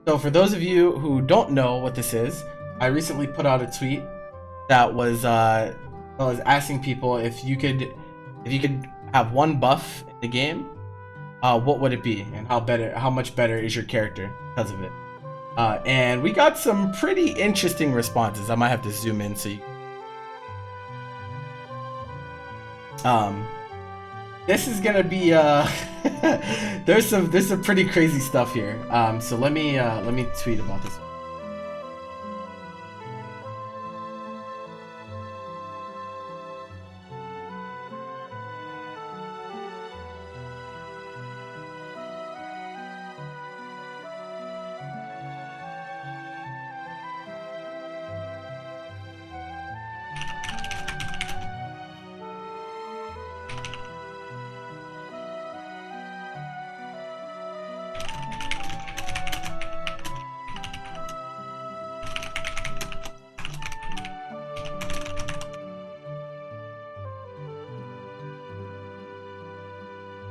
so for those of you who don't know what this is, I recently put out a tweet that was asking people if you could have one buff in the game, what would it be, and how much better is your character because of it? And we got some pretty interesting responses. I might have to zoom in so you. This is gonna be there's some pretty crazy stuff here. So let me tweet about this.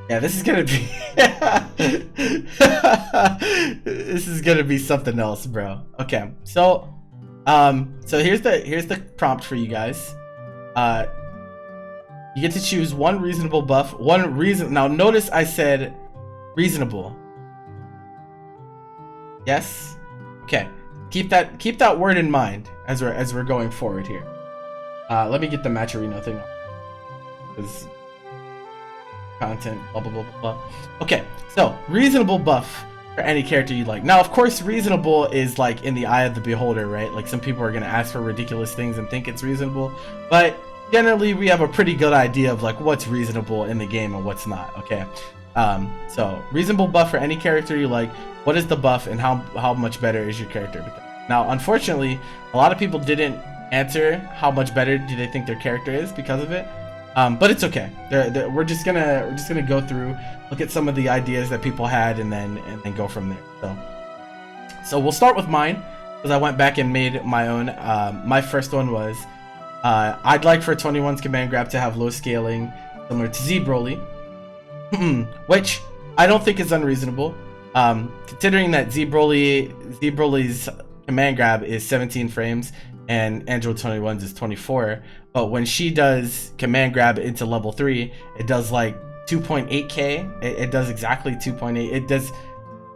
Yeah, this is gonna be this is gonna be something else, bro. Okay, so here's the prompt for you guys. You get to choose one reasonable buff, one reason. Now notice I said reasonable. Yes. Okay. Keep that word in mind as we're going forward here. Let me get the Matcherino thing on, because content, blah blah blah blah blah. Okay, so reasonable buff for any character you like. Now, of course, reasonable is like in the eye of the beholder, right? Like some people are gonna ask for ridiculous things and think it's reasonable, but generally we have a pretty good idea of like what's reasonable in the game and what's not. Okay, so reasonable buff for any character you like. What is the buff and how much better is your character? Now, unfortunately, a lot of people didn't answer how much better do they think their character is because of it. But it's okay. We're just gonna go through, look at some of the ideas that people had, and then go from there. So we'll start with mine, because I went back and made my own. My first one was I'd like for 21's command grab to have low scaling, similar to Z Broly, which I don't think is unreasonable, considering that Z Broly's command grab is 17 frames and Android 21's is 24. But when she does command grab into level 3, it does like 2.8k. It does exactly 2.8. It does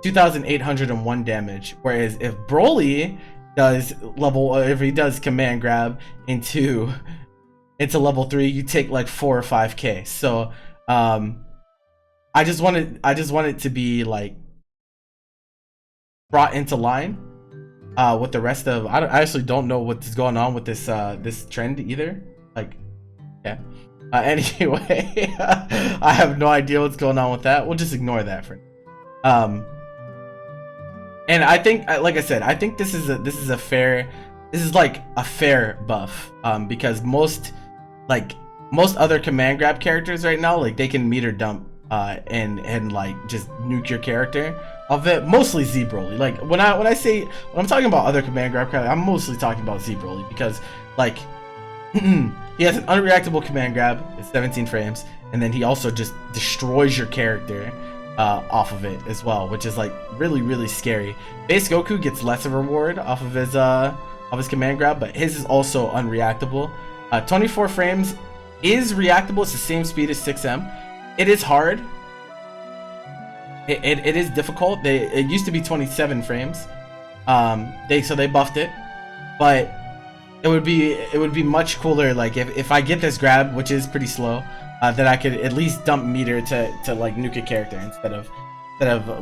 2,801 damage. Whereas if Broly does if he does command grab into level 3, you take like 4 or 5k. So I just want it to be like brought into line with the rest of. I actually don't know what's going on with this trend either. Like, yeah. Anyway, I have no idea what's going on with that. We'll just ignore that for now. And I think, like I said, I think this is like a fair buff, because most other command grab characters right now, like they can meter dump and like just nuke your character of it. Mostly Z Broly. Like when I'm talking about other command grab characters, I'm mostly talking about Z Broly, because like he has an unreactable command grab, it's 17 frames, and then he also just destroys your character off of it as well, which is like really, really scary. Base Goku gets less of a reward off of his command grab, but his is also unreactable. 24 frames is reactable. It's the same speed as 6M. It is hard. It is difficult. It used to be 27 frames. They buffed it, but it would be much cooler, like if I get this grab, which is pretty slow, that I could at least dump meter to like nuke a character instead of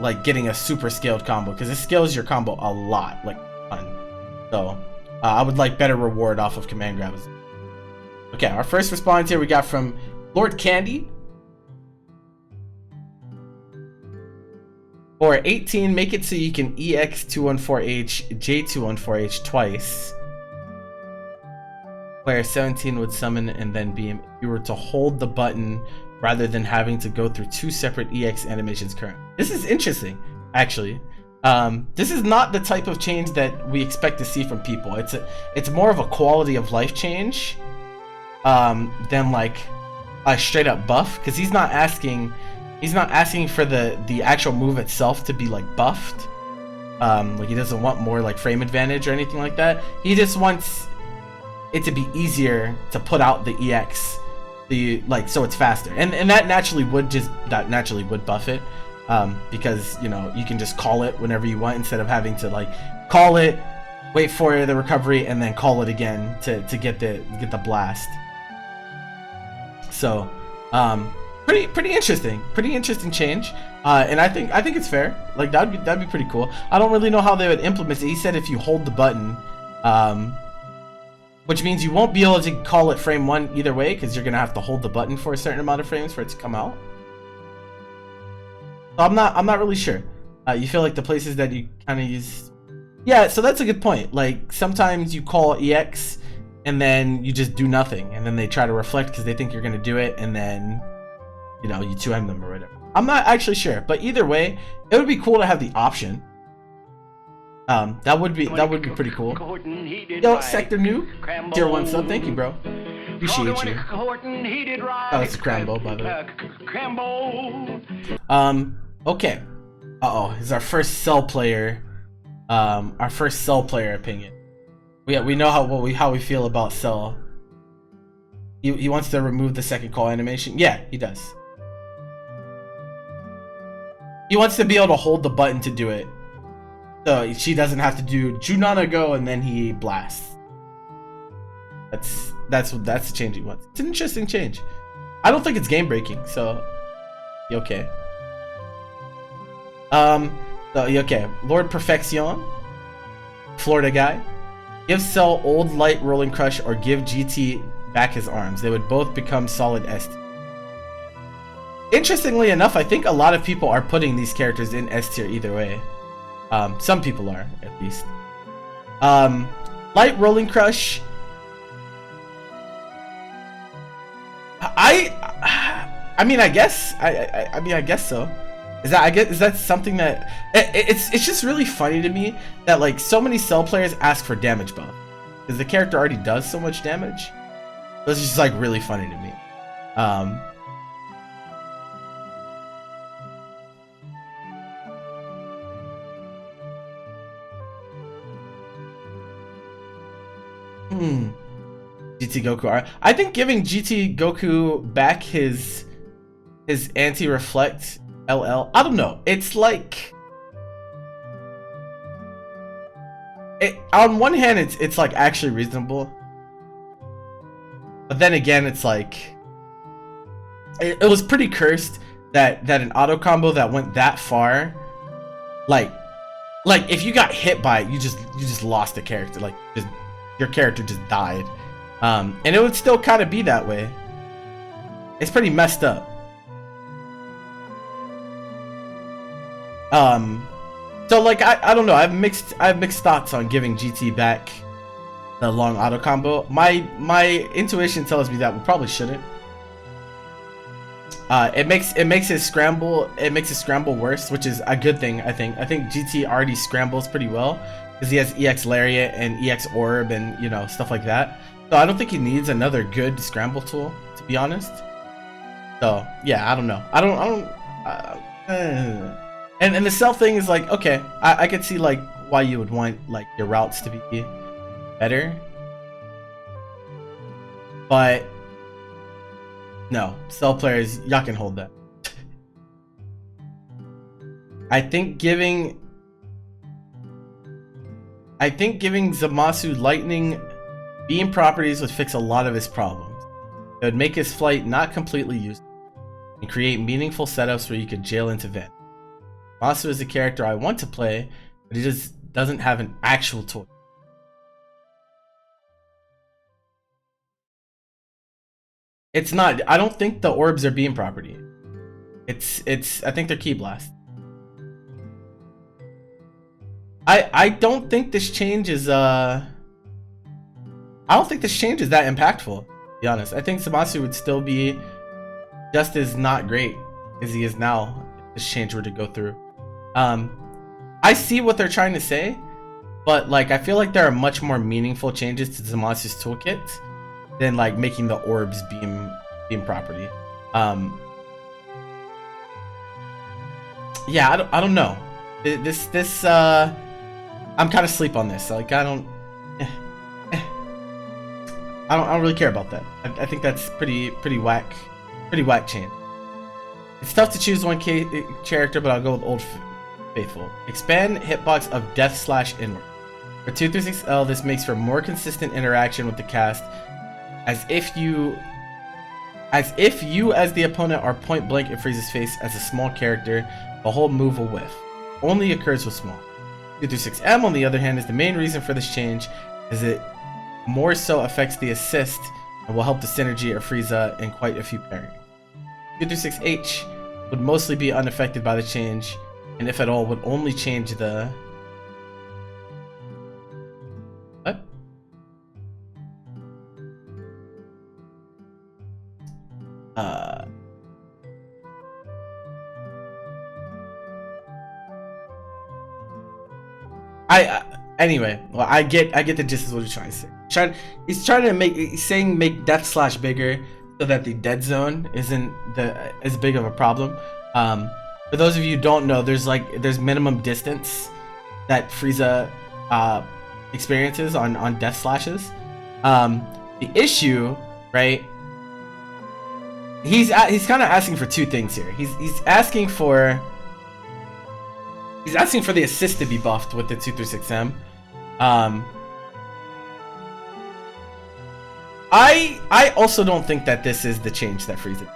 like getting a super scaled combo, because it scales your combo a lot, like a ton. So I would like better reward off of command grabs. Okay, our first response here we got from Lord Candy. For 18, make it so you can EX214H, J214H twice, where 17 would summon and then beam if you were to hold the button rather than having to go through two separate EX animations currently. This is interesting, actually. This is not the type of change that we expect to see from people. It's more of a quality of life change than like a straight up buff, because he's not asking for the actual move itself to be like buffed. Like he doesn't want more like frame advantage or anything like that. He just wants it to be easier to put out the EX, so it's faster, and that naturally would buff it, because you know you can just call it whenever you want instead of having to like call it, wait for the recovery, and then call it again to get the blast. So pretty interesting change, and I think it's fair. Like that'd be pretty cool. I don't really know how they would implement it. He said if you hold the button, which means you won't be able to call it frame 1 either way, because you're gonna have to hold the button for a certain amount of frames for it to come out. So I'm not really sure. You feel like the places that you kind of use, yeah. So that's a good point. Like sometimes you call EX and then you just do nothing, and then they try to reflect because they think you're gonna do it, and then you know you 2M them or whatever. I'm not actually sure, but either way, it would be cool to have the option. That would be pretty cool. Yo, Sector New, tier 1 sub, thank you, bro. Appreciate you. Oh, that's Crambo, by the way. Okay. Is our first cell player. Our first cell player opinion. We know how we feel about Cell. He wants to remove the second call animation. Yeah, he does. He wants to be able to hold the button to do it, so she doesn't have to do Junana go and then he blasts. That's the change he wants. It's an interesting change. I don't think it's game breaking, so okay. Okay. Lord Perfection, Florida guy. Give Cell old light rolling crush or give GT back his arms. They would both become solid S tier. Interestingly enough, I think a lot of people are putting these characters in S tier either way. Some people are, at least. Light rolling crush. I mean, I guess. I mean, I guess so. Is that something that it's just really funny to me that like so many Cell players ask for damage buff because the character already does so much damage. So it's just like really funny to me. GT Goku. I think giving GT Goku back his anti-reflect LL, I don't know. It's like on one hand it's like actually reasonable, but then again it's like it was pretty cursed that an auto combo that went that far, like if you got hit by it, you just lost the character, like your character just died, and it would still kind of be that way. It's pretty messed up. So like I don't know. I have mixed thoughts on giving GT back the long auto combo. My intuition tells me that we probably shouldn't. It makes his scramble worse, which is a good thing. I think GT already scrambles pretty well because he has EX Lariat and EX Orb and stuff like that. So I don't think he needs another good scramble tool, to be honest. So yeah, I don't know. And the Cell thing is like, okay, I could see like why you would want like your routes to be better, but no, Cell players, y'all can hold that. I think giving Zamasu lightning beam properties would fix a lot of his problems. It would make his flight not completely useless and create meaningful setups where you could jail into vent. Zamasu is a character I want to play, but he just doesn't have an actual toy. It's not. I don't think the orbs are beam property. I think they're Ki Blast. I don't think this change is I don't think this change is that impactful, to be honest. I think Zamasu would still be just as not great as he is now if this change were to go through. I see what they're trying to say, but like I feel like there are much more meaningful changes to Zamasu's toolkit than like making the orbs beam property. Yeah, I don't know. This I'm kind of sleep on this. Like I don't really care about that. I think that's pretty whack change. It's tough to choose one character, but I'll go with Old Faithful. Expand hitbox of Death/Inward. For 236L, this makes for more consistent interaction with the cast, as if you as the opponent are point blank in Frieza's face as a small character, the whole move will whiff. Only occurs with small. 236M, on the other hand, is the main reason for this change, as it more so affects the assist and will help the synergy of Frieza in quite a few pairings. 236H would mostly be unaffected by the change, and if at all, would only change the... What? Anyway, well, I get the gist of what he's trying to say. He's trying to make Death/ bigger so that the dead zone isn't as big of a problem. For those of you who don't know, there's minimum distance that Frieza experiences on Death/. The issue, right? He's kind of asking for two things here. He's asking for the assist to be buffed with the 236M. I also don't think that this is the change that Frieza.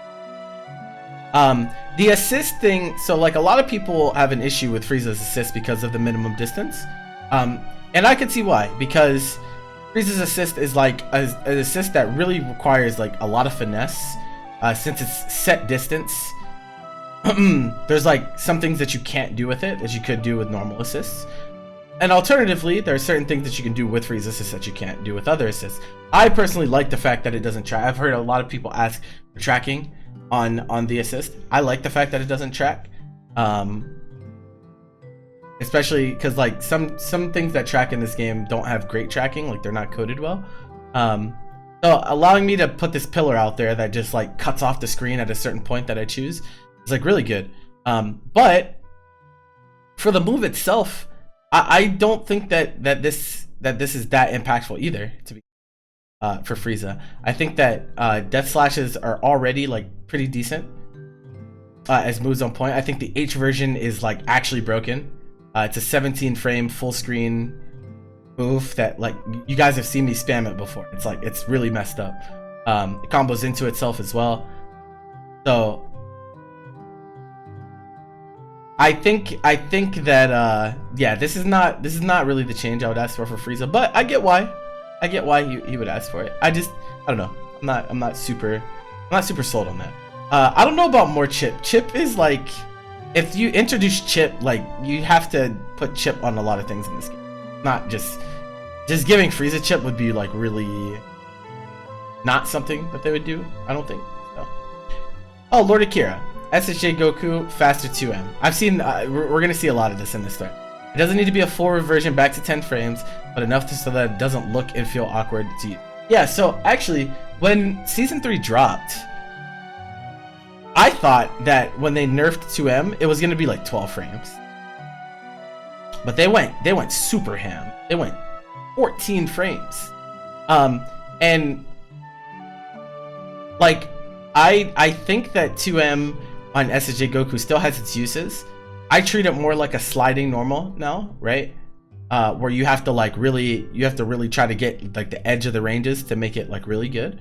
The assist thing, so like a lot of people have an issue with Frieza's assist because of the minimum distance. And I can see why, because Frieza's assist is like an assist that really requires like a lot of finesse, since it's set distance. There's like some things that you can't do with it that you could do with normal assists. And alternatively, there are certain things that you can do with Frieza's assist that you can't do with other assists. I personally like the fact that it doesn't track. I've heard a lot of people ask for tracking on the assist. I like the fact that it doesn't track. Especially because like some things that track in this game don't have great tracking, like they're not coded well. So allowing me to put this pillar out there that just like cuts off the screen at a certain point that I choose is like really good. But for the move itself, I don't think that this is that impactful either, to be for Frieza. I think that Death/s are already like pretty decent as moves on point. I think the H version is like actually broken. It's a 17 frame full screen move that like you guys have seen me spam it before. It's really messed up. It combos into itself as well. So I think that yeah, this is not really the change I would ask for Frieza, but I get why he would ask for it. I don't know. I'm not super sold on that. I don't know about more Chip. Chip is like, if you introduce Chip, like you have to put Chip on a lot of things in this game. Not just giving Frieza Chip would be like really not something that they would do. I don't think so. Oh, Lord Akira. SSJ Goku, faster 2M. I've seen, we're gonna see a lot of this in this story. It doesn't need to be a full reversion back to 10 frames, but enough so that it doesn't look and feel awkward to you. Yeah, so actually, when Season 3 dropped, I thought that when they nerfed 2M, it was gonna be like 12 frames. But they went super ham. They went 14 frames. And like, I think that 2M on SSJ Goku still has its uses. I treat it more like a sliding normal now, right? Where you have to really try to get like the edge of the ranges to make it like really good.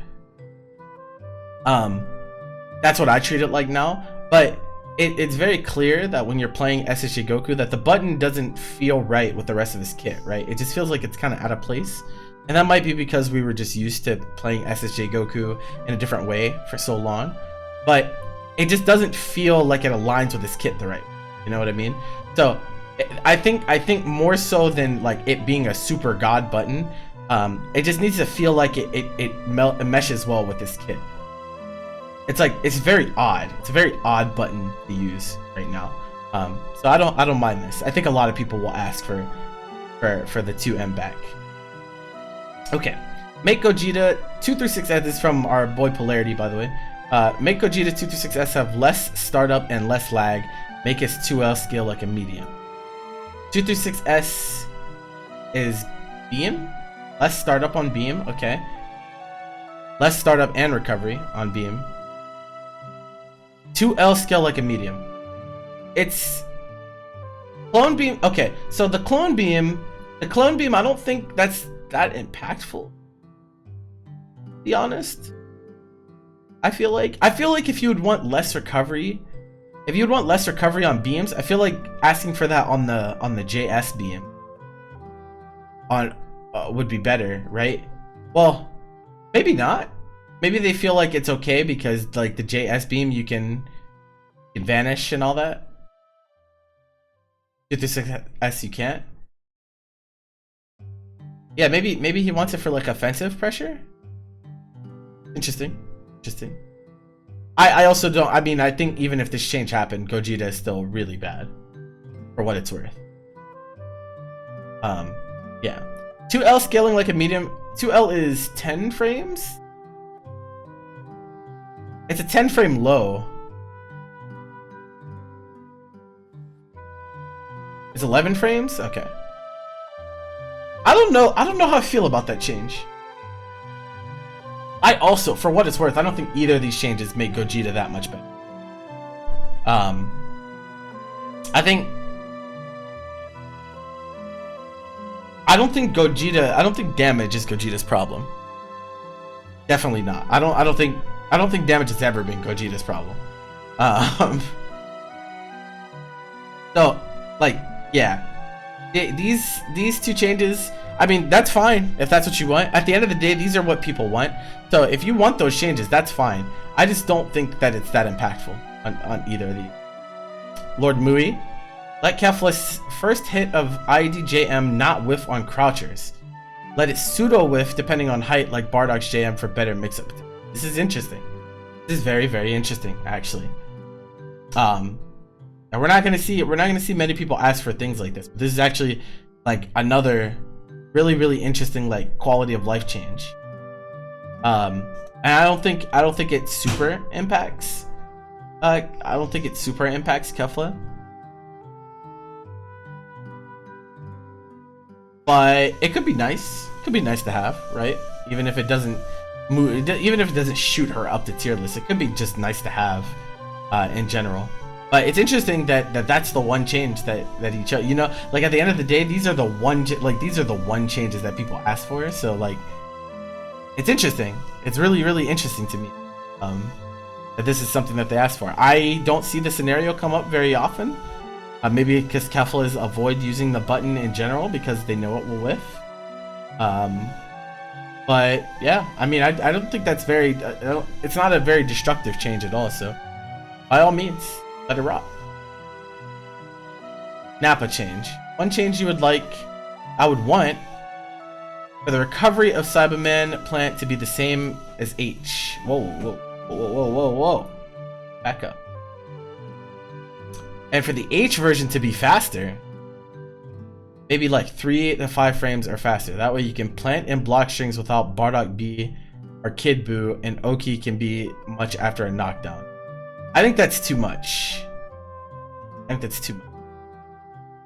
That's what I treat it like now. But it's very clear that when you're playing SSJ Goku that the button doesn't feel right with the rest of his kit, right? It just feels like it's kind of out of place. And that might be because we were just used to playing SSJ Goku in a different way for so long. But it just doesn't feel like it aligns with his kit the right way. You know what I mean? So I think more so than like it being a super god button, it just needs to feel like it meshes well with this kit. It's very odd. It's a very odd button to use right now. So I don't mind this. I think a lot of people will ask for the 2M back. Okay, make Gogeta 236S. This is from our boy Polarity, by the way. Make Gogeta 236S have less startup and less lag. Make his 2L scale like a medium. 236S is beam. Less startup on beam. Okay. Less startup and recovery on beam. 2L scale like a medium. It's clone beam. Okay, so the clone beam, I don't think that's that impactful. To be honest, I feel like if you would want less recovery, on beams, I feel like asking for that on the JS beam would be better, right? Well, maybe not. Maybe they feel like it's okay because like the JS beam you can vanish and all that. Get this S you can't. Yeah, maybe he wants it for like offensive pressure. Interesting. I also don't. I mean, I think even if this change happened, Gogeta is still really bad for what it's worth. Yeah. 2L scaling like a medium. 2L is 10 frames. It's a 10 frame low. It's 11 frames? Okay. I don't know how I feel about that change. I also, for what it's worth, I don't think either of these changes make Gogeta that much better. I don't think damage is Gogeta's problem. Definitely not. I don't think damage has ever been Gogeta's problem. So, like, yeah. These two changes, I mean, that's fine if that's what you want. At the end of the day, these are what people want. So if you want those changes, that's fine. I just don't think that it's that impactful on either of these. Lord Mui, let Kefla's first hit of IDJM not whiff on crouchers. Let it pseudo whiff depending on height like Bardock's JM for better mix-up. This is interesting. This is very, very interesting, actually. And we're not gonna see many people ask for things like this. But this is actually like another really, really interesting like quality of life change. And I don't think it super impacts. Kefla. But it could be nice. Could be nice to have, right? Even if it doesn't move, even if it doesn't shoot her up the tier list, it could be just nice to have in general. But it's interesting that's the one change that he chose. You know, like at the end of the day, these are the one changes that people ask for. So like, it's interesting. It's really, really interesting to me that this is something that they asked for. I don't see the scenario come up very often. Maybe because Keflas avoid using the button in general because they know it will whiff. But yeah, I mean, I don't think that's very. It's not a very destructive change at all. So by all means, let it rock. Nappa change. One change you would like, I would want, for the recovery of Cyberman plant to be the same as H. Whoa. Back up. And for the H version to be faster, maybe like 3 to 5 frames or faster. That way you can plant in block strings without Bardock B or Kid Buu, and Oki can be much after a knockdown. I think that's too much.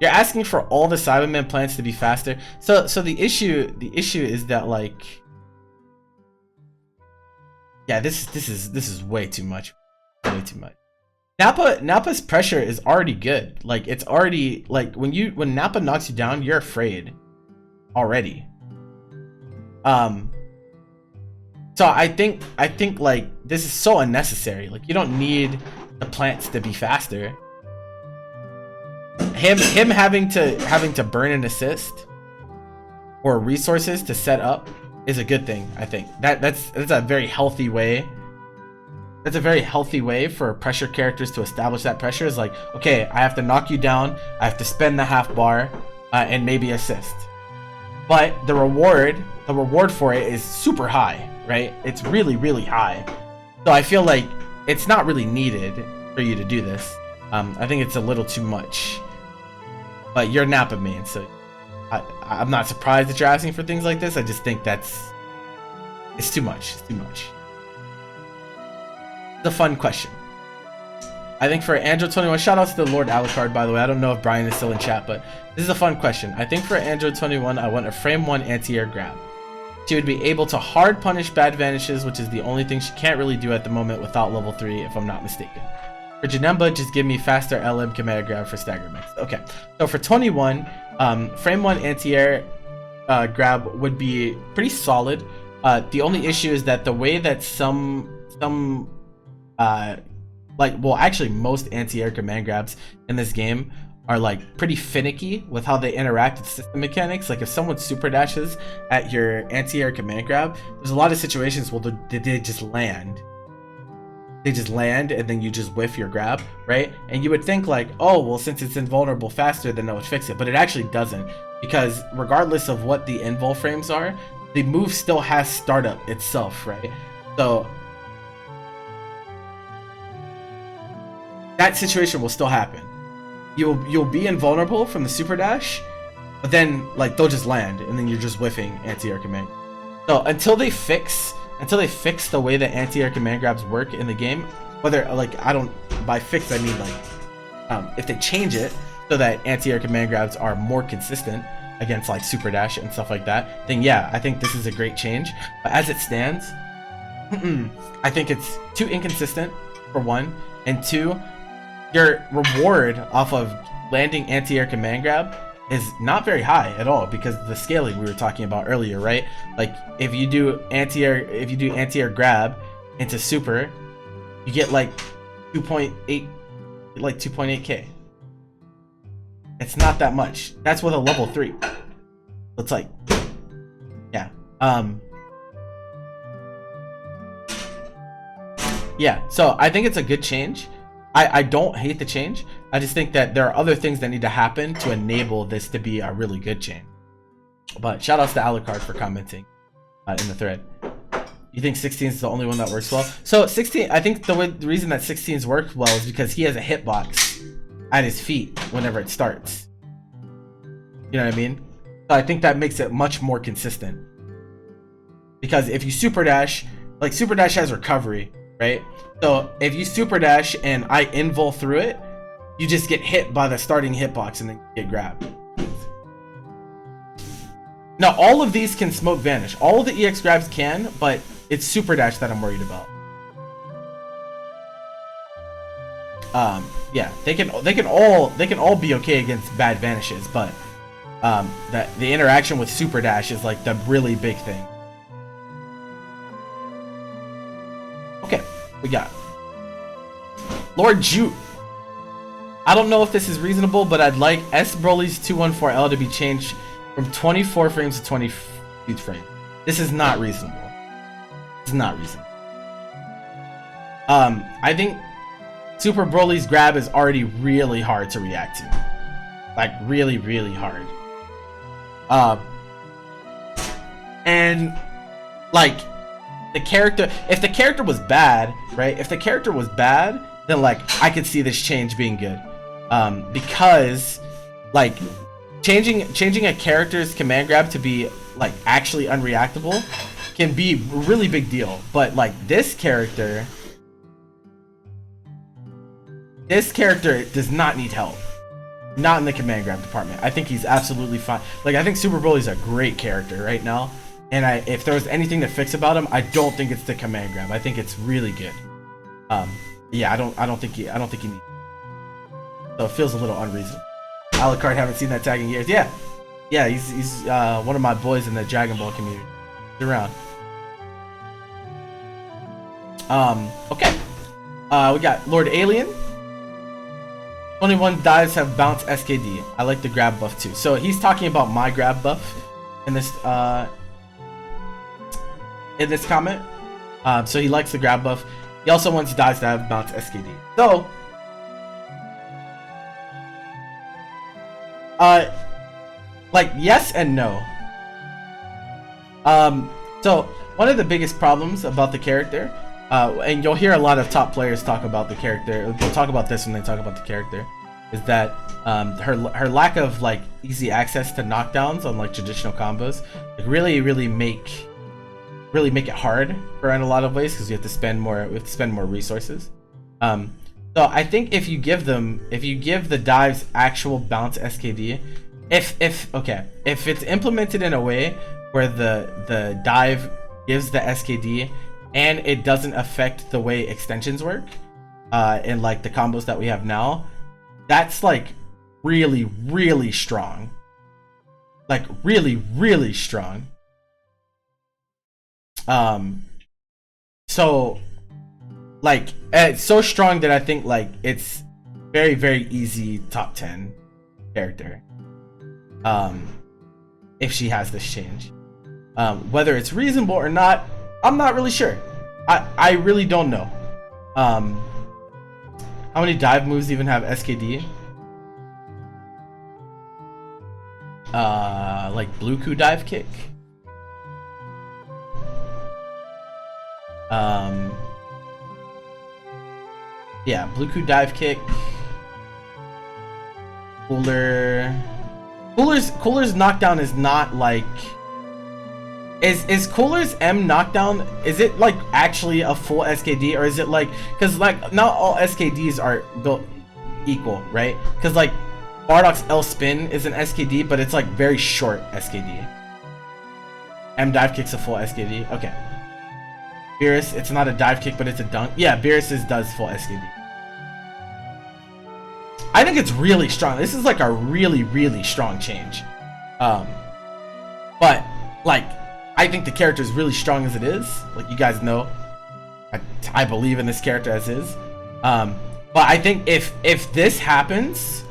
You're asking for all the Cyberman plants to be faster. So the issue is that like, yeah, this is way too much. Way too much. Nappa's pressure is already good. Like it's already like when Nappa knocks you down, you're afraid already. So I think like this is so unnecessary. Like you don't need the plants to be faster. Him having to burn an assist or resources to set up is a good thing. I think that's a very healthy way. That's a very healthy way for pressure characters to establish that pressure. Is like, okay, I have to knock you down, I have to spend the half bar, and maybe assist. But the reward for it is super high, right? It's really, really high. So I feel like it's not really needed for you to do this. I think it's a little too much. But you're Nappa main, so I'm not surprised that you're asking for things like this. I just think it's too much. It's too much. It's a fun question. I think for Android 21, shout outs to Lord Alucard, by the way. I don't know if Brian is still in chat, but this is a fun question. I think for Android 21, I want a frame 1 anti-air grab. She would be able to hard punish bad vanishes, which is the only thing she can't really do at the moment without level 3, if I'm not mistaken. For Janemba, just give me faster LM command grab for stagger mix. Okay, so for 21, frame 1 anti-air grab would be pretty solid. The only issue is that the way that actually most anti-air command grabs in this game are like pretty finicky with how they interact with system mechanics. Like if someone super dashes at your anti-air command grab, there's a lot of situations where they just land. They just land and then you just whiff your grab, right? And you would think like, oh, well, since it's invulnerable faster, then that would fix it. But it actually doesn't, because regardless of what the invul frames are, the move still has startup itself, right? So that situation will still happen. You'll be invulnerable from the super dash, but then like they'll just land and then you're just whiffing anti-air command. So until they fix the way that anti-air command grabs work in the game, whether like by fix I mean like if they change it so that anti-air command grabs are more consistent against like super dash and stuff like that, then yeah, I think this is a great change. But as it stands, I think it's too inconsistent for one, and two, your reward off of landing anti-air command grab is not very high at all, because the scaling we were talking about earlier, right? Like if you do anti-air grab into super, you get like 2.8k. It's not that much. That's with a level 3. It's like, yeah. Yeah, so I think it's a good change. I don't hate the change. I just think that there are other things that need to happen to enable this to be a really good change. But shout outs to Alucard for commenting in the thread. You think 16 is the only one that works well? So 16, I think the reason that 16's work well is because he has a hitbox at his feet whenever it starts. You know what I mean? So I think that makes it much more consistent. Because if you super dash, like super dash has recovery, right? So if you super dash and I invul through it, you just get hit by the starting hitbox and then get grabbed. Now all of these can smoke vanish. All of the EX grabs can, but it's super dash that I'm worried about. Yeah, they can all be okay against bad vanishes, but that the interaction with super dash is like the really big thing. Okay, we got Lord Jute. I don't know if this is reasonable, but I'd like S Broly's 214L to be changed from 24 frames to 20 frames. This is not reasonable. It's not reasonable. I think Super Broly's grab is already really hard to react to. Like really, really hard. And like the character, if the character was bad, right? If the character was bad, then like I could see this change being good. Because like changing a character's command grab to be like actually unreactable can be a really big deal. But like this character does not need help. Not in the command grab department. I think he's absolutely fine. Like I think Super Broly's a great character right now. And if there was anything to fix about him, I don't think it's the command grab. I think it's really good. Yeah, I don't think he needs. So it feels a little unreasonable. Alucard, haven't seen that tag in years. Yeah, he's one of my boys in the Dragon Ball community. He's around. Okay. We got Lord Alien. 21 dives have bounce SKD. I like the grab buff too. So he's talking about my grab buff in this comment. So he likes the grab buff. He also wants dives to have bounce SKD. So like yes and no. So one of the biggest problems about the character, and you'll hear a lot of top players talk about the character. They'll talk about this when they talk about the character, is that her lack of like easy access to knockdowns on like traditional combos like really make it hard for her in a lot of ways, because you have to spend more resources. So I think if you give the dives actual bounce SKD, if it's implemented in a way where the dive gives the SKD and it doesn't affect the way extensions work, in like the combos that we have now, that's like really, really strong. Like really, really strong. So like it's so strong that I think like it's very, very easy top 10 character. If she has this change. Whether it's reasonable or not, I'm not really sure. I really don't know. How many dive moves even have SKD? Like Bluku dive kick. Yeah, Bluku dive kick. Cooler's knockdown is not like. Is Cooler's M knockdown, is it like actually a full SKD, or is it like, because like not all SKDs are built equal, right? Because like Bardock's L spin is an SKD, but it's like very short SKD. M dive kick's a full SKD. Okay. Beerus, it's not a dive kick, but it's a dunk. Yeah, Beerus does full SKD. I think it's really strong. This is like a really, really strong change. But like, I think the character is really strong as it is. Like you guys know, I believe in this character as is. But I think if this happens,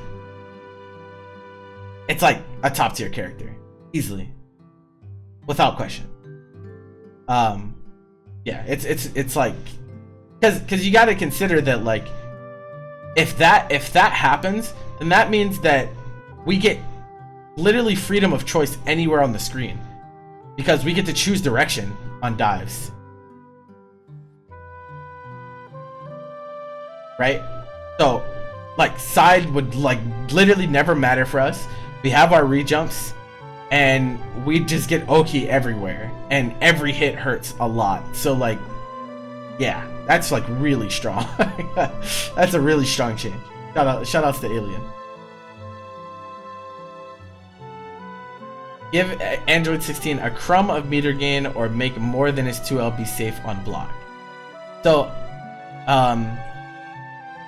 it's like a top tier character, easily, without question. Yeah, it's like, because you got to consider that like, if that happens, then that means that we get literally freedom of choice anywhere on the screen. Because we get to choose direction on dives. Right? So, like, side would, like, literally never matter for us. We have our rejumps, and we just get Oki everywhere. And every hit hurts a lot. So, like, yeah, that's, like, really strong. That's a really strong change. Shout outs to Alien. Give Android 16 a crumb of meter gain or make more than his 2L be safe on block. So,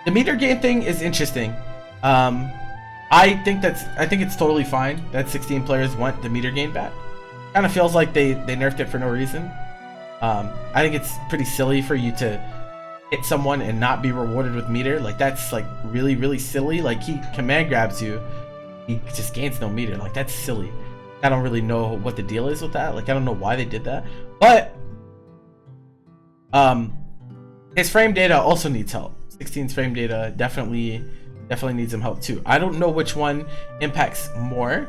the meter gain thing is interesting. I think it's totally fine that 16 players want the meter gain back. Kind of feels like they nerfed it for no reason. I think it's pretty silly for you to hit someone and not be rewarded with meter. Like that's like really, really silly. Like he command grabs you, he just gains no meter. Like that's silly. I don't really know what the deal is with that. Like I don't know why they did that. But his frame data also needs help. 16's frame data definitely needs some help too. I don't know which one impacts more.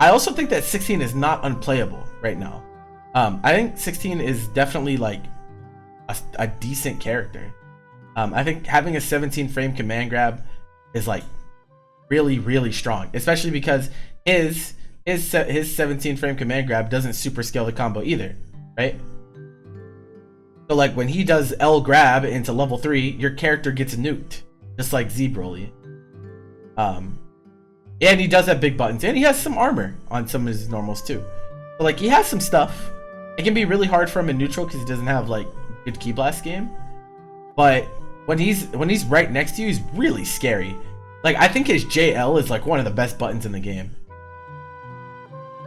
I also think that 16 is not unplayable right now. I think 16 is definitely like a decent character. I think having a 17 frame command grab is like really, really strong, especially because his 17 frame command grab doesn't super scale the combo either, right? So like when he does L grab into level 3, your character gets nuked, just like Z Broly. And he does have big buttons, and he has some armor on some of his normals too. So like he has some stuff. It can be really hard for him in neutral because he doesn't have like good key blast game. But when he's right next to you, he's really scary. Like I think his JL is like one of the best buttons in the game.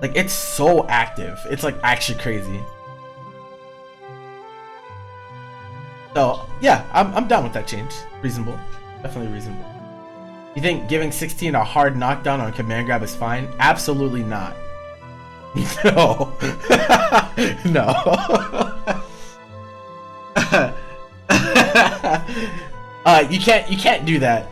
Like it's so active. It's like actually crazy. So yeah, I'm down with that change. Reasonable. Definitely reasonable. You think giving 16 a hard knockdown on command grab is fine? Absolutely not. No. No. You can't do that.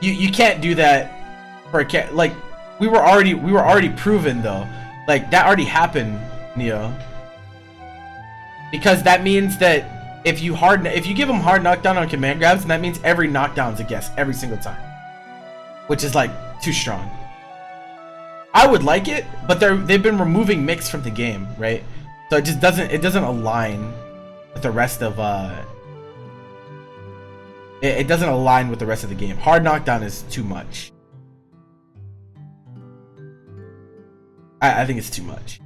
You can't do that for a cat. Like we were already proven though. Like that already happened, Neo. Because that means that if you give him hard knockdown on command grabs, and that means every knockdown's a guess every single time, which is like too strong. I would like it, but they've been removing mix from the game, right? So it just doesn't align with the rest of It doesn't align with the rest of the game. Hard knockdown is too much. I think it's too much.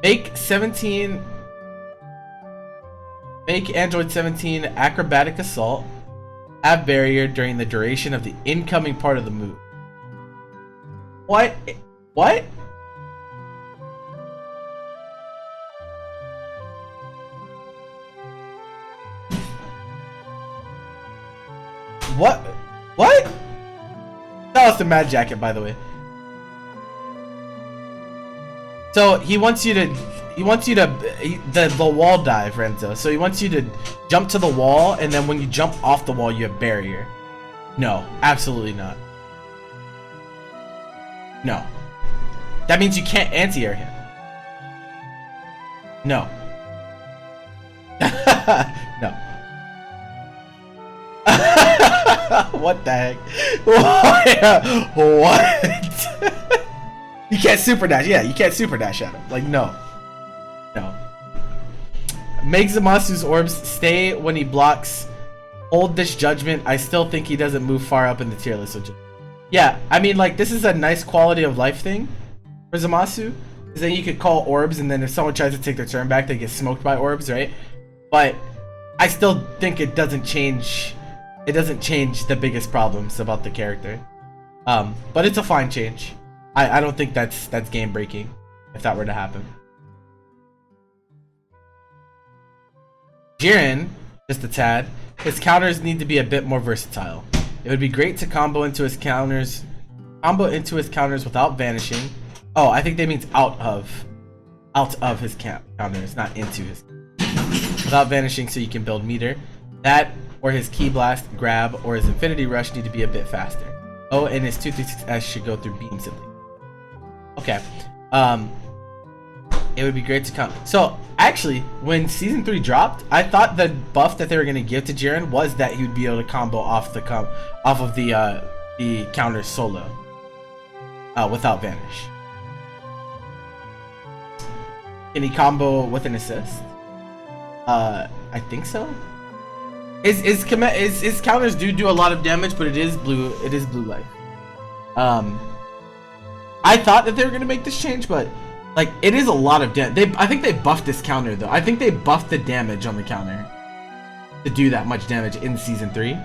Make 17. Make Android 17 acrobatic assault. Have barrier during the duration of the incoming part of the move. What? What? What? What? That was the Mad Jacket, by the way. So he wants you to the wall dive, Renzo. So he wants you to jump to the wall, and then when you jump off the wall, you have barrier. No, absolutely not. No. That means you can't anti-air him. No. No. What the heck? What? You can't super dash. Yeah, you can't super dash at him. Like, no. No. Make Zamasu's orbs stay when he blocks. Hold this judgment. I still think he doesn't move far up in the tier list. Yeah, I mean, like, this is a nice quality of life thing for Zamasu. Is that you could call orbs, and then if someone tries to take their turn back, they get smoked by orbs, right? But I still think it doesn't change. It doesn't change the biggest problems about the character. But it's a fine change. I don't think that's game breaking if that were to happen. Jiren, just a tad. His counters need to be a bit more versatile. It would be great to combo into his counters without vanishing. Oh, I think that means out of his counters, not into his. Without vanishing, so you can build meter. That or his Ki Blast, grab, or his Infinity Rush need to be a bit faster. Oh, and his 236S should go through beams at least. Okay. It would be great to come. So actually, when season 3 dropped, I thought the buff that they were gonna give to Jiren was that he would be able to combo off of the counter solo without vanish. Can he combo with an assist? I think so. His counters do a lot of damage, but it is blue life. I thought that they were gonna make this change, but like it is a lot of damage. I think they buffed this counter though. I think they buffed the damage on the counter to do that much damage in season 3.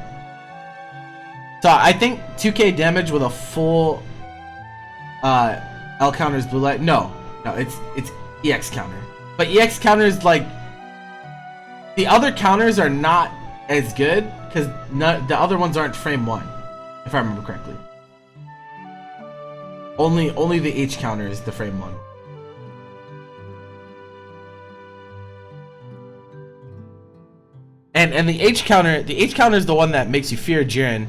So I think 2k damage with a full L counter is blue light. No, it's EX counter. But EX counters, like, the other counters are not as good because the other ones aren't frame 1, if I remember correctly. Only the H counter is the frame 1. And the H counter is the one that makes you fear Jiren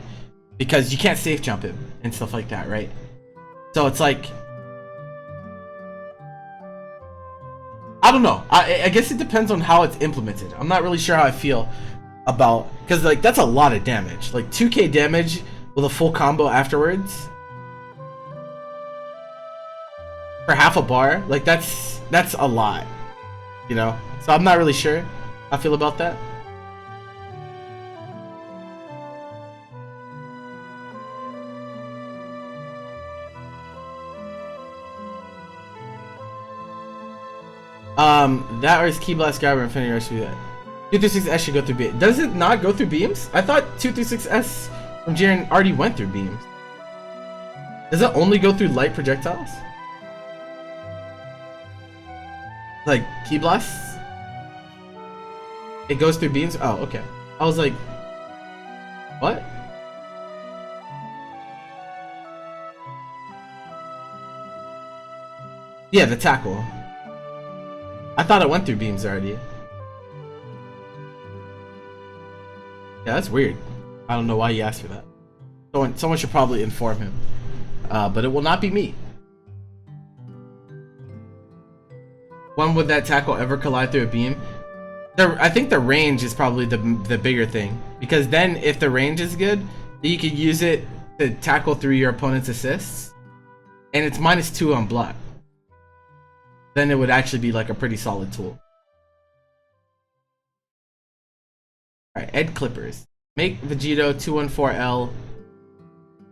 because you can't safe jump him and stuff like that, right? So it's like, I don't know. I guess it depends on how it's implemented. I'm not really sure how I feel about, because like that's a lot of damage. Like 2k damage with a full combo afterwards for half a bar. Like that's a lot, you know. So I'm not really sure how I feel about that. That or his Ki Blast, grab, or Infinity Rush should be that. 236S should go through beams. Does it not go through beams? I thought 236S from Jiren already went through beams. Does it only go through light projectiles? Like Ki Blasts? It goes through beams? Oh, okay. I was like, what? Yeah, the tackle. I thought it went through beams already. Yeah, that's weird. I don't know why you asked for that. Someone should probably inform him. But it will not be me. When would that tackle ever collide through a beam? I think the range is probably the bigger thing. Because then if the range is good, you could use it to tackle through your opponent's assists. And it's -2 on block. Then it would actually be like a pretty solid tool. Alright, Ed Clippers. Make Vegito 214L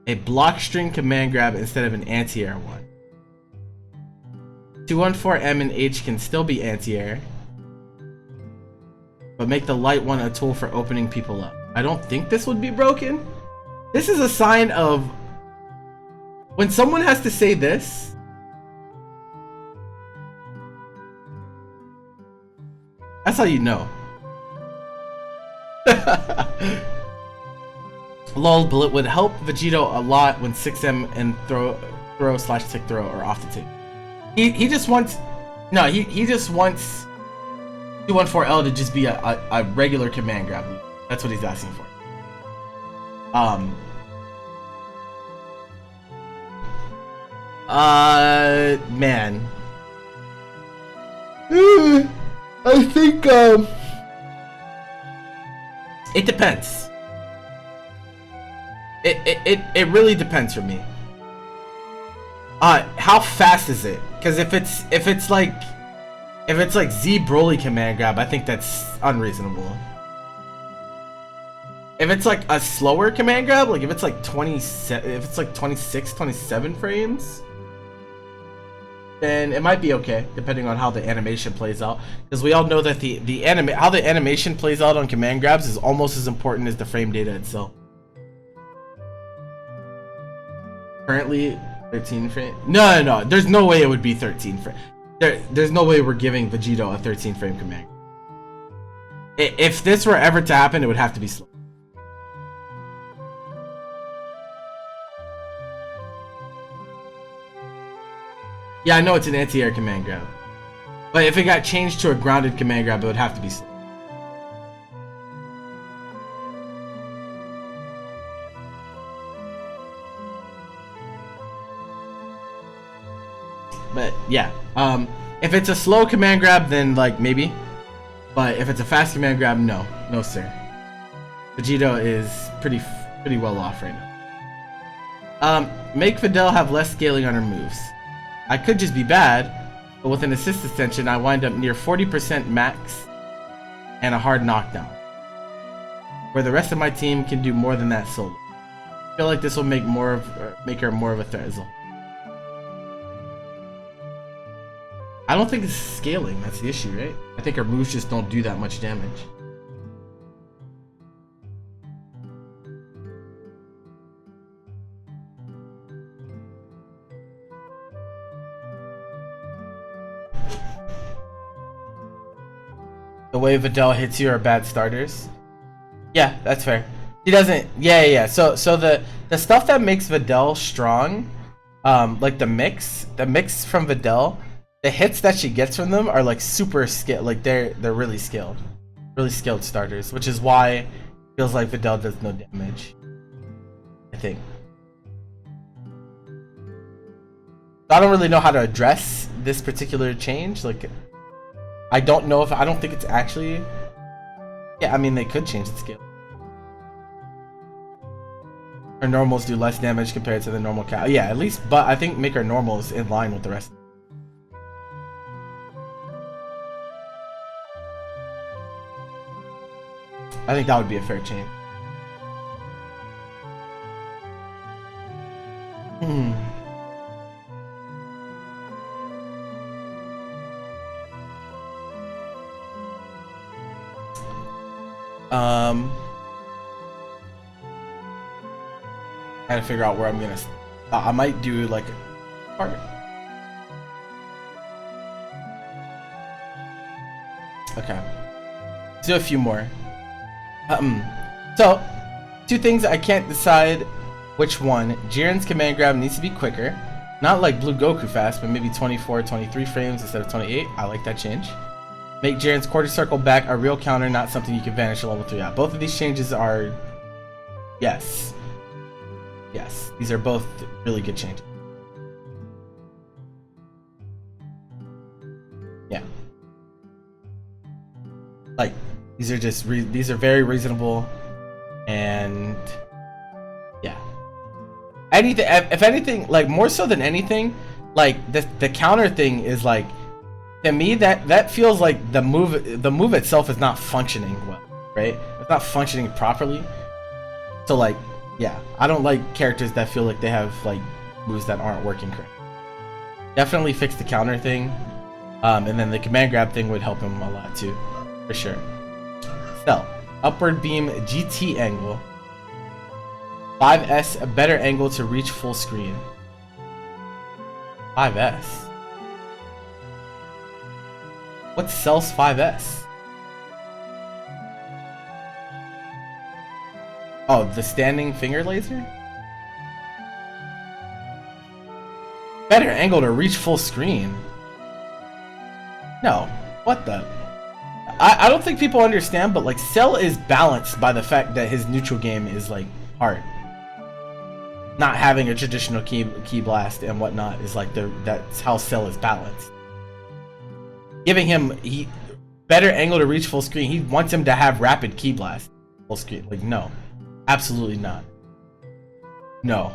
a block string command grab instead of an anti-air one. 214M and H can still be anti-air, but make the light one a tool for opening people up. I don't think this would be broken. This is a sign of when someone has to say this. That's how you know. Lol, bullet would help Vegito a lot when 6M and throw/tick throw are off the table. He just wants, no, he just wants 214L to just be a regular command grab. That's what he's asking for. Man. I think, it depends. It really depends for me. How fast is it? Because if it's like Z Broly command grab, I think that's unreasonable. If it's like a slower command grab, like if it's like 26, 27 frames, then it might be okay, depending on how the animation plays out. Because we all know that how the animation plays out on command grabs is almost as important as the frame data itself. Currently 13 frame. No, there's no way it would be 13 frame. There's no way we're giving Vegito a 13 frame command. If this were ever to happen, it would have to be slow. Yeah, I know it's an anti-air command grab, but if it got changed to a grounded command grab, it would have to be slow. But yeah, if it's a slow command grab, then like maybe, but if it's a fast command grab, no sir. Vegito is pretty well off right now. Make Videl have less scaling on her moves. I could just be bad, but with an assist extension, I wind up near 40% max and a hard knockdown, where the rest of my team can do more than that solo. I feel like this will make her more of a threat as well. I don't think it's scaling, that's the issue, right? I think her moves just don't do that much damage. The way Videl hits you are bad starters. Yeah, that's fair. He doesn't. Yeah. So the stuff that makes Videl strong, like the mix from Videl, the hits that she gets from them are like super skilled. Like they're really skilled starters, which is why it feels like Videl does no damage, I think. I don't really know how to address this particular change. Like, I don't think it's actually. Yeah, I mean they could change the scale. Her normals do less damage compared to the normal cat. Yeah, at least, but I think make her normals in line with the rest. I think that would be a fair change. Trying to figure out where I'm gonna. I might do like a part. Okay. Let's do a few more. So, two things I can't decide which one. Jiren's command grab needs to be quicker. Not like Blue Goku fast, but maybe 24, 23 frames instead of 28. I like that change. Make Jiren's quarter circle back a real counter, not something you can vanish at level 3 out. Both of these changes are... Yes. Yes. These are both really good changes. Yeah. Like, these are just... these are very reasonable. And... yeah. Anything... If anything, like, more so than anything, like, the counter thing is, like... To me, that feels like the move itself is not functioning well, right? it's not functioning properly. So like, yeah, I don't like characters that feel like they have like moves that aren't working correct. Definitely fix the counter thing, and then the command grab thing would help him a lot too, for sure. Cell, upward beam GT angle, 5S, a better angle to reach full screen. 5S. What's Cell's 5S? Oh, the standing finger laser? Better angle to reach full screen. No. What the? I don't think people understand, but like Cell is balanced by the fact that his neutral game is like hard. Not having a traditional key blast and whatnot is like that's how Cell is balanced. Giving him better angle to reach full screen. He wants him to have rapid key blast full screen. Like no, absolutely not. No.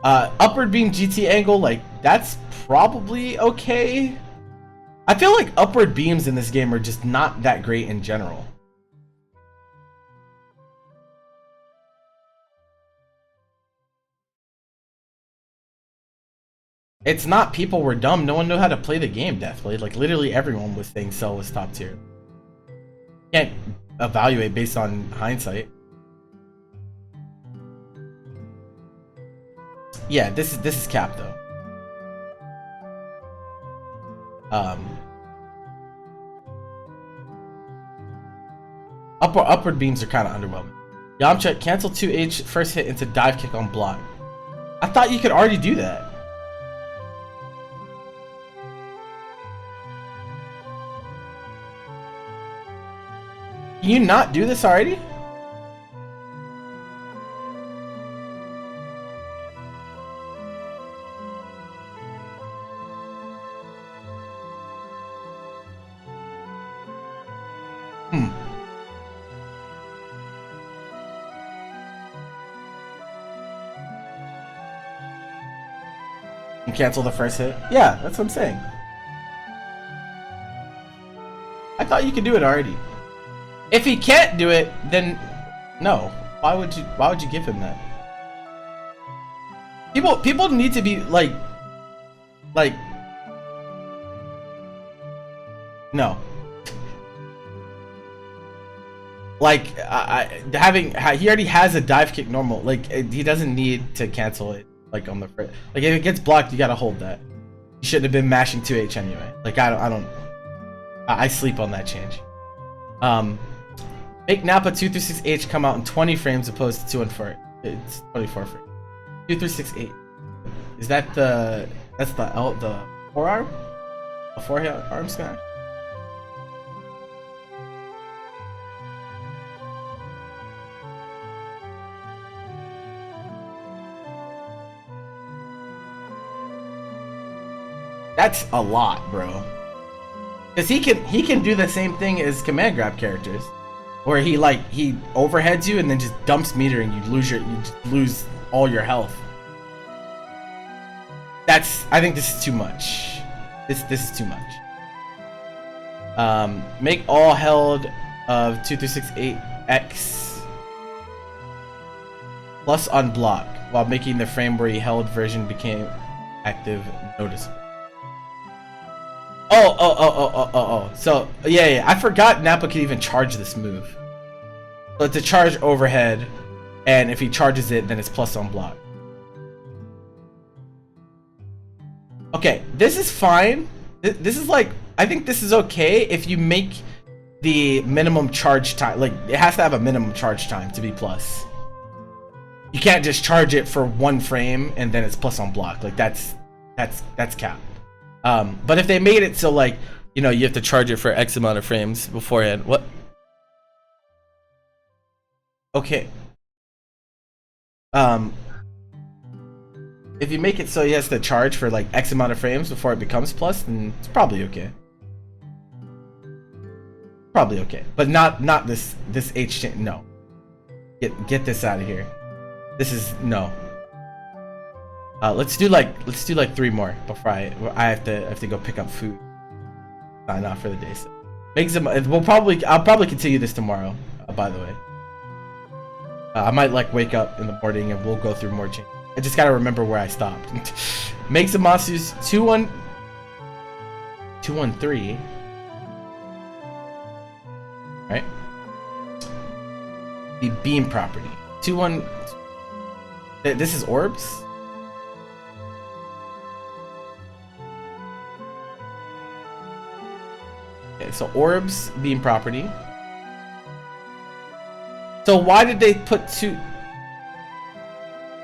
Upward beam GT angle, like that's probably okay. I feel like upward beams in this game are just not that great in general. It's not people were dumb. No one knew how to play the game, Deathblade. Like literally everyone was saying Cell was top tier. Can't evaluate based on hindsight. Yeah, this is cap though. Upward beams are kind of underwhelming. Yamcha, cancel 2H first hit into dive kick on block. I thought you could already do that. Can you not do this already? Cancel the first hit. Yeah, that's what I'm saying. I thought you could do it already. If he can't do it, then no. Why would you give him that? People need to be like no. Like he already has a dive kick normal. Like he doesn't need to cancel it. Like on the first, like if it gets blocked, you gotta hold that. You shouldn't have been mashing 2H anyway. Like I sleep on that change. Make Nappa 2 through 6H come out in 20 frames opposed to 2 and 4. It's 24 frames. 2 through 6H. Is that that's the forearm? A forearm smash? That's a lot, bro. Cause he can do the same thing as command grab characters, where he overheads you and then just dumps meter and you just lose all your health. I think this is too much. This is too much. Make all held of 2 through 6/8 plus on block while making the frame where he held version became active noticeable. Oh. So, yeah. I forgot Nappa could even charge this move. So it's a charge overhead, and if he charges it, then it's plus on block. Okay, this is fine. This is like, I think this is okay if you make the minimum charge time. Like, it has to have a minimum charge time to be plus. You can't just charge it for 1 frame and then it's plus on block. Like, that's cap. But if they made it so like, you know, you have to charge it for X amount of frames beforehand. What? Okay. If you make it so he has to charge for like X amount of frames before it becomes plus, then it's probably okay. Probably okay. But not this H chain. No. Get this out of here. This is no. Let's do like 3 more before I have to go pick up food. Sign off for the day. So. Makes him. I'll probably continue this tomorrow. By the way, I might like wake up in the morning and we'll go through more changes. I just gotta remember where I stopped. Makes Amasu's 213. Right. The beam property. 2-1. This is orbs. Okay, so orbs beam property. So why did they put two?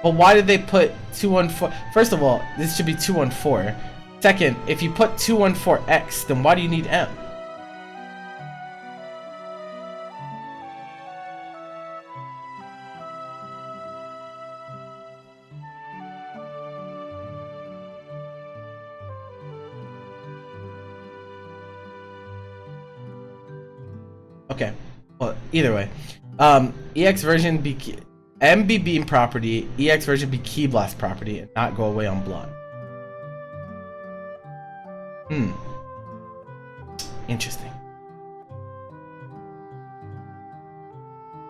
Well, why did they put 214? First of all, this should be 214. Second, if you put 214x, then why do you need M? Okay, well, either way, EX version be M be beam property, EX version be key blast property, and not go away on block. Interesting.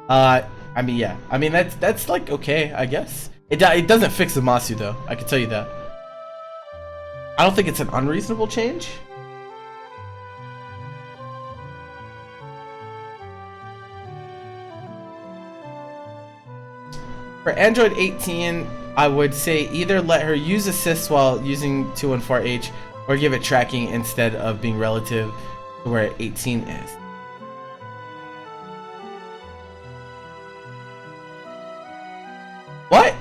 I mean, yeah. I mean, that's like okay, I guess. It doesn't fix the Masu though. I can tell you that. I don't think it's an unreasonable change. For Android 18, I would say either let her use assists while using 214H, or give it tracking instead of being relative to where 18 is. What?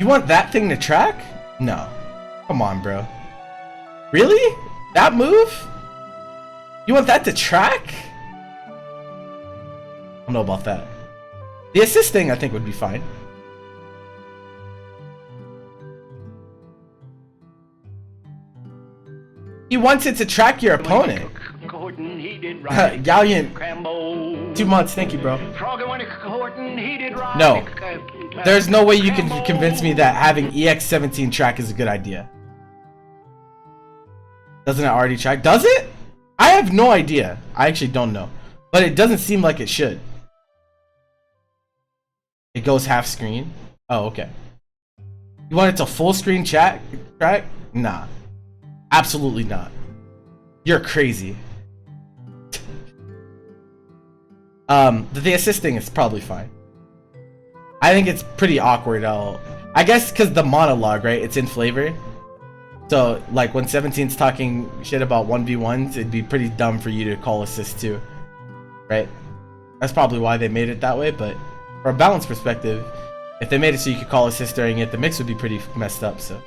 You want that thing to track? No. Come on, bro. Really? That move? You want that to track? I don't know about that. The assist thing I think would be fine. He wants it to track your opponent. Galleon, 2 months, thank you, bro. No. There's no way you can convince me that having EX17 track is a good idea. Doesn't it already track? Does it? I have no idea. I actually don't know. But it doesn't seem like it should. It goes half screen. Oh, okay. You want it to full screen track? Nah. Absolutely not. You're crazy. The assisting is probably fine. I think it's pretty awkward. I guess because the monologue, right? It's in flavor. So, like, when 17's talking shit about 1v1s, it'd be pretty dumb for you to call assist too. Right? That's probably why they made it that way, but from a balance perspective, if they made it so you could call assist during it, the mix would be pretty messed up, so.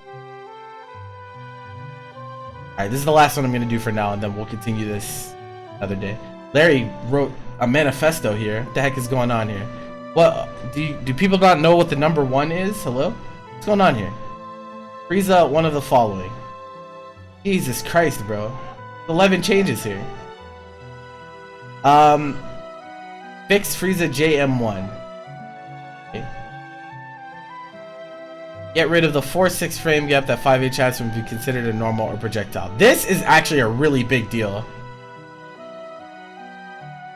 Alright, this is the last one I'm gonna do for now, and then we'll continue this another day. Larry wrote a manifesto here. What the heck is going on here? What, do people not know what the number 1 is? Hello? What's going on here? Frieza, one of the following. Jesus Christ, bro. 11 changes here. Fix Frieza JM1. Okay. Get rid of the 4-6 frame gap that 5H has from being considered a normal or projectile. This is actually a really big deal.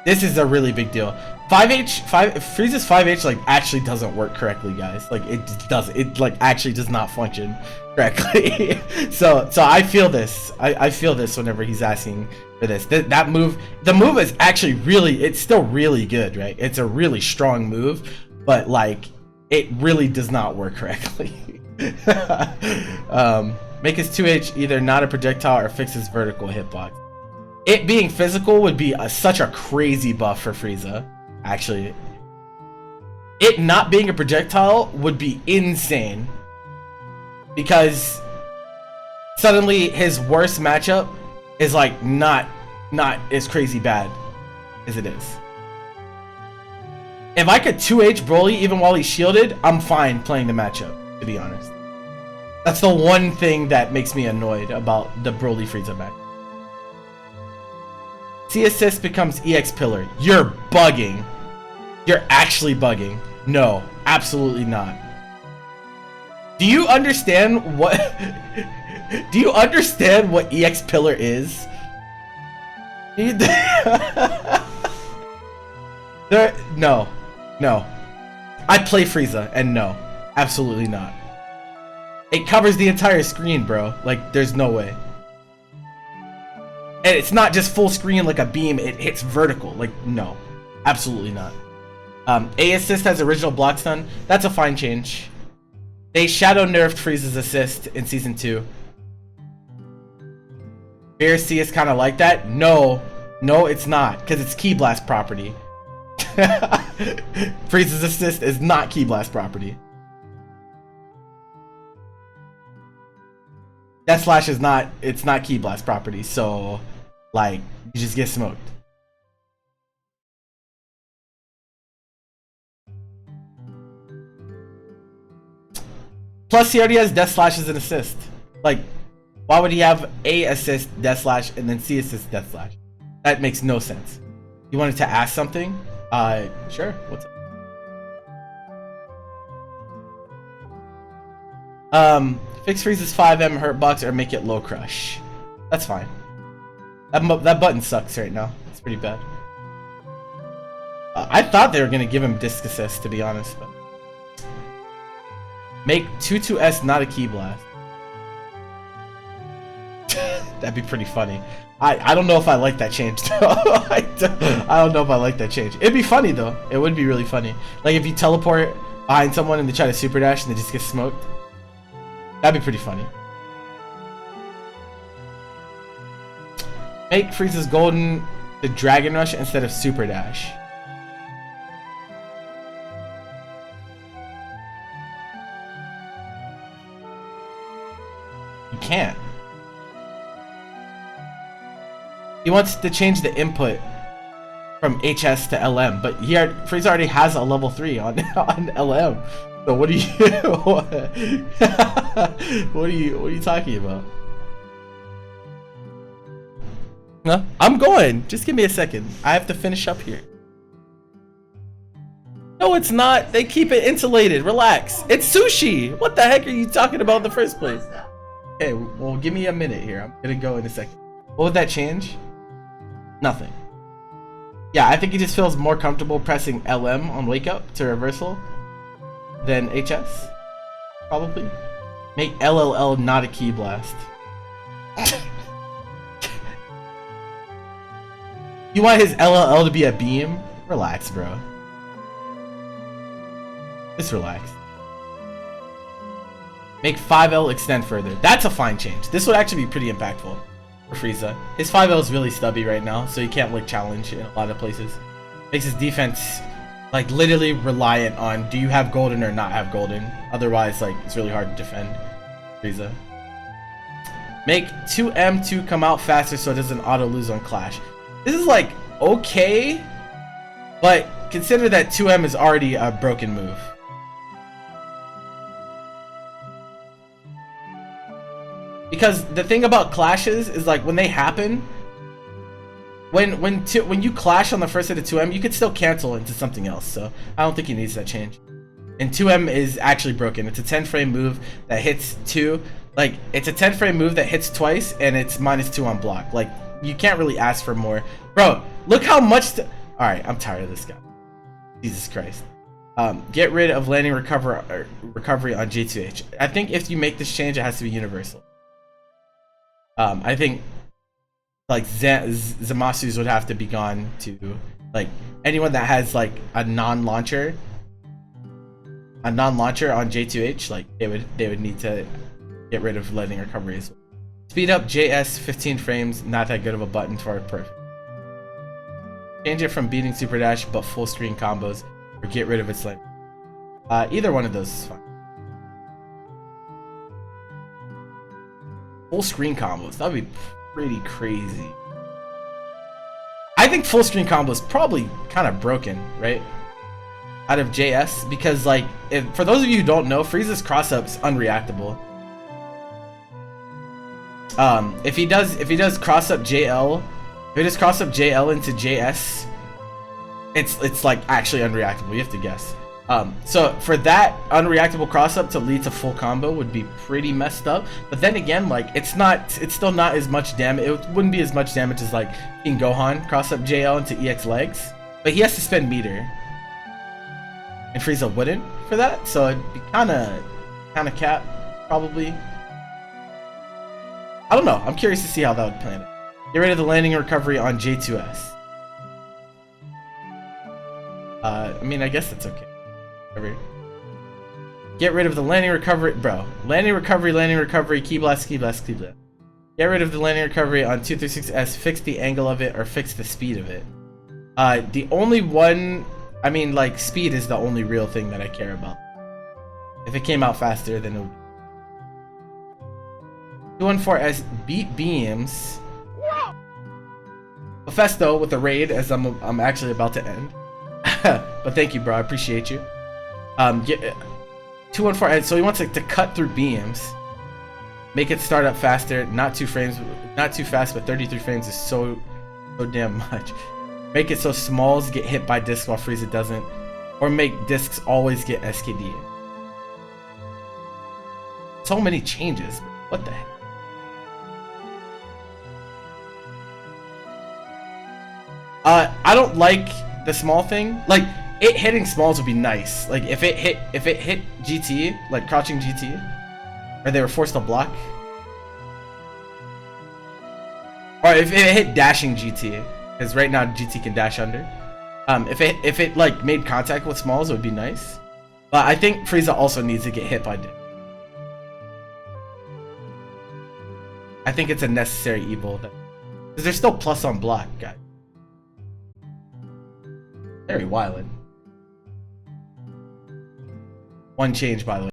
This is a really big deal. Frieza's 5H like actually doesn't work correctly, guys. Like it just doesn't. It like actually does not function correctly. so I feel this. I feel this whenever he's asking for this. That move, the move is actually really. It's still really good, right? It's a really strong move, but like it really does not work correctly. Make his 2H either not a projectile or fix his vertical hitbox. It being physical would be such a crazy buff for Frieza. Actually, it not being a projectile would be insane, because suddenly his worst matchup is like not as crazy bad as it is. If I could 2H Broly even while he's shielded, I'm fine playing the matchup, to be honest. That's the one thing that makes me annoyed about the Broly Frieza match. C assist becomes EX pillar. You're bugging. You're actually bugging. No, absolutely not. Do you understand what do you understand what EX pillar is? No. I play Frieza, and no, absolutely not. It covers the entire screen, bro. Like, there's no way. And it's not just full screen like a beam, it hits vertical. Like, no, absolutely not. A assist has original block stun. That's a fine change. They shadow nerfed Frieza's assist in season 2. BRC is kind of like that. No, it's not, because it's Ki Blast property. Frieza's assist is not Ki Blast property. Death Slash is not, it's not Ki Blast property, so like you just get smoked. Plus he already has Death Slash as an assist. Like, why would he have A assist Death Slash and then C assist Death Slash? That makes no sense. You wanted to ask something? Sure. What's up? Fix Frieza's 5M hurt box or make it low crush. That's fine. That button sucks right now. It's pretty bad. I thought they were gonna give him disc assist, to be honest, but make 2-2S not a Ki Blast. That'd be pretty funny. I don't know if I like that change though. I don't know if I like that change. It'd be funny though. It would be really funny. Like if you teleport behind someone and they try to super dash and they just get smoked. That'd be pretty funny. Make Frieza's golden the Dragon Rush instead of super dash. You can't. He wants to change the input from HS to LM, but Frieza already has a level 3 on LM. So what are you what are you talking about? No, I'm going. Just give me a second. I have to finish up here. No, it's not. They keep it insulated. Relax. It's sushi. What the heck are you talking about in the first place? Okay, well, give me a minute here. I'm gonna go in a second. What would that change? Nothing. Yeah, I think he just feels more comfortable pressing LM on wake up to reversal than HS. Probably. Make LLL not a Ki Blast. You want his LLL to be a beam? Relax, bro. Just relax. Make 5L extend further. That's a fine change. This would actually be pretty impactful for Frieza. His 5L is really stubby right now, so he can't like challenge in a lot of places. Makes his defense like literally reliant on do you have golden or not have golden. Otherwise, like it's really hard to defend Frieza. Make 2M2 come out faster so it doesn't auto lose on Clash. This is like okay, but consider that 2M is already a broken move. Because the thing about clashes is like when they happen, when you clash on the first hit of 2M, you could still cancel into something else. So I don't think he needs that change. And 2M is actually broken. It's a 10 frame move that hits 2. Like it's a 10 frame move that hits twice and it's -2 on block. Like you can't really ask for more. Bro, look how much alright, I'm tired of this guy. Jesus Christ. Get rid of landing recovery on G2H. I think if you make this change, it has to be universal. I think like Zamasu's would have to be gone to like anyone that has like a non-launcher on J2H, like they would need to get rid of landing recovery as well. Speed up JS 15 frames, not that good of a button for perfect. Change it from beating super dash but full screen combos, or get rid of its length. Either one of those is fine. Full screen combos, that would be pretty crazy. I think full screen combo is probably kind of broken, right? Out of JS, because like, for those of you who don't know, Frieza's cross-up's unreactable. If he does cross-up JL, if he does cross-up JL into JS, it's like actually unreactable. You have to guess. So for that unreactable cross up to lead to full combo would be pretty messed up. But then again, like it's still not as much damage. It wouldn't be as much damage as like King Gohan cross up JL into EX legs. But he has to spend meter, and Frieza wouldn't for that. So it'd be kind of cap probably. I don't know. I'm curious to see how that would plan it. Get rid of the landing recovery on J2S. I mean, I guess that's okay. Whatever. Get rid of the landing recovery, bro. Landing recovery, key blast, key blast, key blast. Get rid of the landing recovery on 236S, fix the angle of it, or fix the speed of it. The only one, I mean, like, speed is the only real thing that I care about. If it came out faster, then it would. 214S beat beams. Mephisto with a raid, as I'm actually about to end. But thank you, bro. I appreciate you. 214. So he wants it to cut through beams, make it start up faster, not 2 frames, not too fast, but 33 frames is so damn much. Make it so smalls get hit by discs while Frieza doesn't, or make discs always get SKD. So many changes. What the heck? I don't like the small thing. Like, it hitting smalls would be nice. Like if it hit GT, like crouching GT, or they were forced to block, or if it hit dashing GT, because right now GT can dash under. If it like made contact with smalls, it would be nice. But I think Frieza also needs to get hit by Dick. I think it's a necessary evil, because there's still plus on block, guys. Very wild. One change, by the way.